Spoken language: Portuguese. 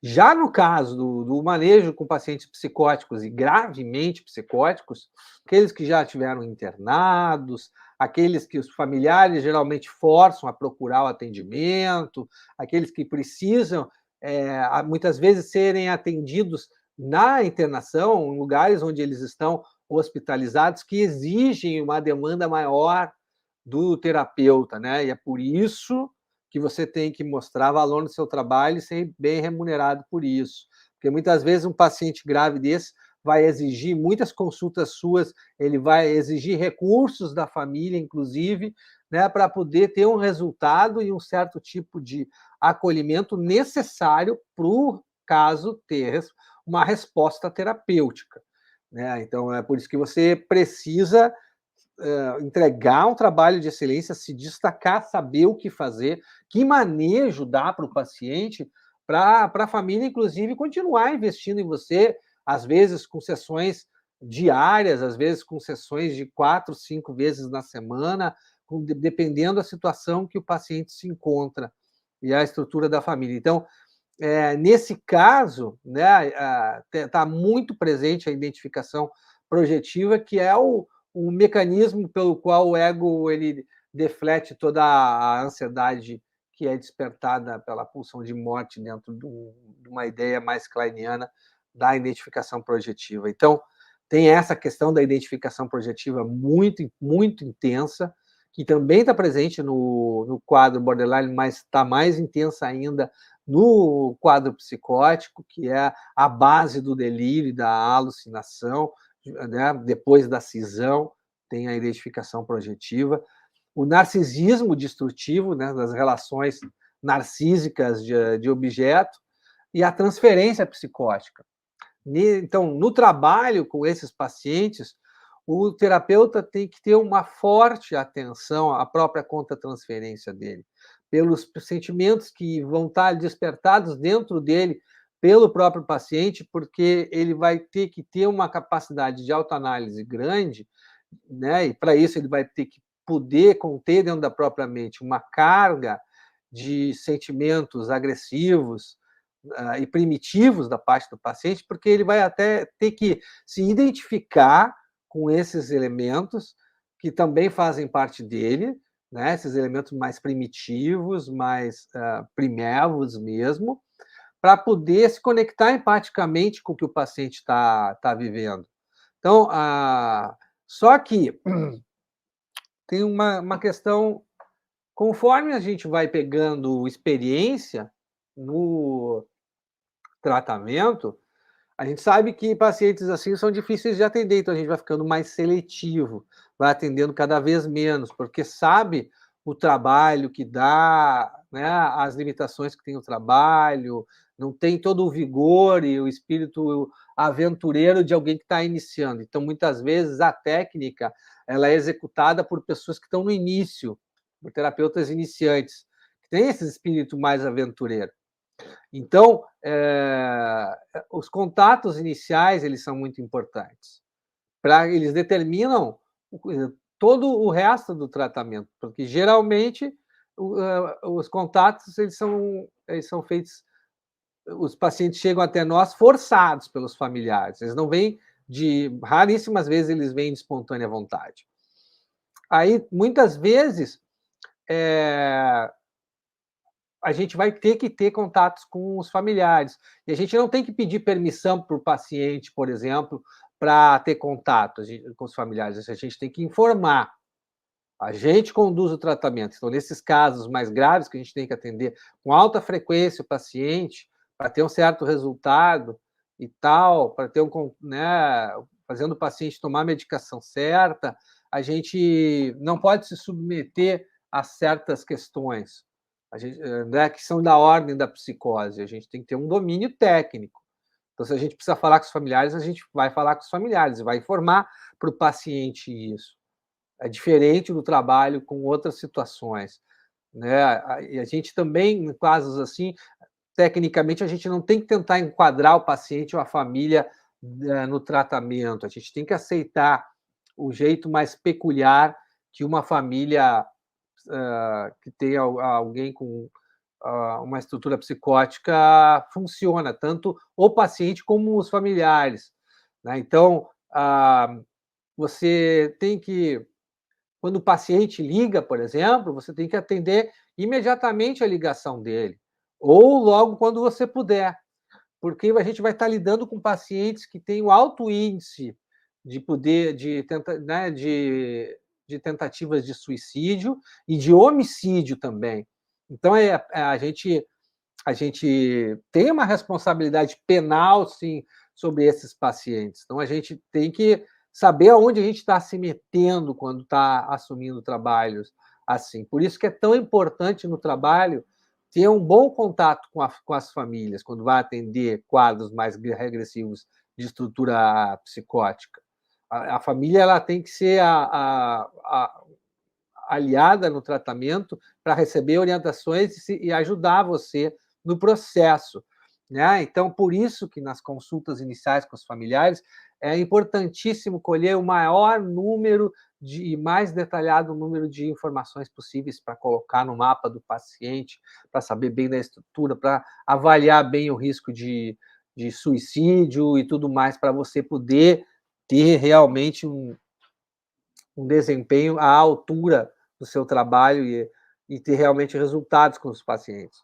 Já no caso do manejo com pacientes psicóticos e gravemente psicóticos, aqueles que já tiveram internados, aqueles que os familiares geralmente forçam a procurar o atendimento, aqueles que precisam, muitas vezes serem atendidos na internação, em lugares onde eles estão hospitalizados, que exigem uma demanda maior do terapeuta, né? E é por isso que você tem que mostrar valor no seu trabalho e ser bem remunerado por isso. Porque muitas vezes um paciente grave desse vai exigir muitas consultas suas, ele vai exigir recursos da família, inclusive, né, para poder ter um resultado e um certo tipo de acolhimento necessário para o caso ter uma resposta terapêutica. Né? Então, é por isso que você precisa entregar um trabalho de excelência, se destacar, saber o que fazer, que manejo dá para o paciente, para a família, inclusive, continuar investindo em você, às vezes com sessões diárias, às vezes com sessões de 4, 5 vezes na semana, dependendo da situação que o paciente se encontra e a estrutura da família. Então, nesse caso, né, está muito presente a identificação projetiva, que é o mecanismo pelo qual o ego ele deflete toda a ansiedade que é despertada pela pulsão de morte dentro de uma ideia mais kleiniana da identificação projetiva. Então, tem essa questão da identificação projetiva muito, muito intensa, que também está presente no quadro borderline, mas está mais intensa ainda no quadro psicótico, que é a base do delírio, da alucinação, né? Depois da cisão, tem a identificação projetiva. O narcisismo destrutivo, né, das relações narcísicas de objeto, e a transferência psicótica. Então, no trabalho com esses pacientes, o terapeuta tem que ter uma forte atenção à própria contra-transferência dele, pelos sentimentos que vão estar despertados dentro dele pelo próprio paciente, porque ele vai ter que ter uma capacidade de autoanálise grande, né? E para isso ele vai ter que poder conter dentro da própria mente uma carga de sentimentos agressivos, e primitivos da parte do paciente, porque ele vai até ter que se identificar com esses elementos que também fazem parte dele, né? Esses elementos mais primitivos, mais primevos mesmo, para poder se conectar empaticamente com o que o paciente está vivendo. Então, só que tem uma questão, conforme a gente vai pegando experiência no tratamento, a gente sabe que pacientes assim são difíceis de atender, então a gente vai ficando mais seletivo, vai atendendo cada vez menos, porque sabe o trabalho que dá, né, as limitações que tem o trabalho, não tem todo o vigor e o espírito aventureiro de alguém que está iniciando. Então, muitas vezes, a técnica ela é executada por pessoas que estão no início, por terapeutas iniciantes, que têm esse espírito mais aventureiro. Então, os contatos iniciais eles são muito importantes. Eles determinam todo o resto do tratamento, porque geralmente os contatos eles são feitos, os pacientes chegam até nós forçados pelos familiares, eles não vêm raríssimas vezes eles vêm de espontânea vontade. Aí, muitas vezes, a gente vai ter que ter contatos com os familiares. E a gente não tem que pedir permissão para o paciente, por exemplo, para ter contato com os familiares. A gente tem que informar. A gente conduz o tratamento. Então, nesses casos mais graves, que a gente tem que atender com alta frequência o paciente, para ter um certo resultado e tal, para ter né, fazendo o paciente tomar a medicação certa, a gente não pode se submeter a certas questões, né, que são da ordem da psicose. A gente tem que ter um domínio técnico. Então, se a gente precisa falar com os familiares, a gente vai falar com os familiares e vai informar para o paciente isso. É diferente do trabalho com outras situações, né? E a gente também, em casos assim, tecnicamente, a gente não tem que tentar enquadrar o paciente ou a família no tratamento. A gente tem que aceitar o jeito mais peculiar que uma família que tem alguém com uma estrutura psicótica funciona, tanto o paciente como os familiares, né. Então, você tem que quando o paciente liga, por exemplo, você tem que atender imediatamente a ligação dele, ou logo quando você puder, porque a gente vai estar lidando com pacientes que têm um alto índice de tentativas de suicídio e de homicídio também. Então, a gente tem uma responsabilidade penal, sim, sobre esses pacientes. Então, a gente tem que saber aonde a gente está se metendo quando está assumindo trabalhos assim. Por isso que é tão importante no trabalho ter um bom contato com as famílias, quando vai atender quadros mais regressivos de estrutura psicótica. A família ela tem que ser a aliada no tratamento para receber orientações e ajudar você no processo, né? Então, por isso que nas consultas iniciais com os familiares é importantíssimo colher o maior número e mais detalhado número de informações possíveis para colocar no mapa do paciente, para saber bem da estrutura, para avaliar bem o risco de suicídio e tudo mais, para você poder ter realmente um desempenho à altura do seu trabalho e ter realmente resultados com os pacientes.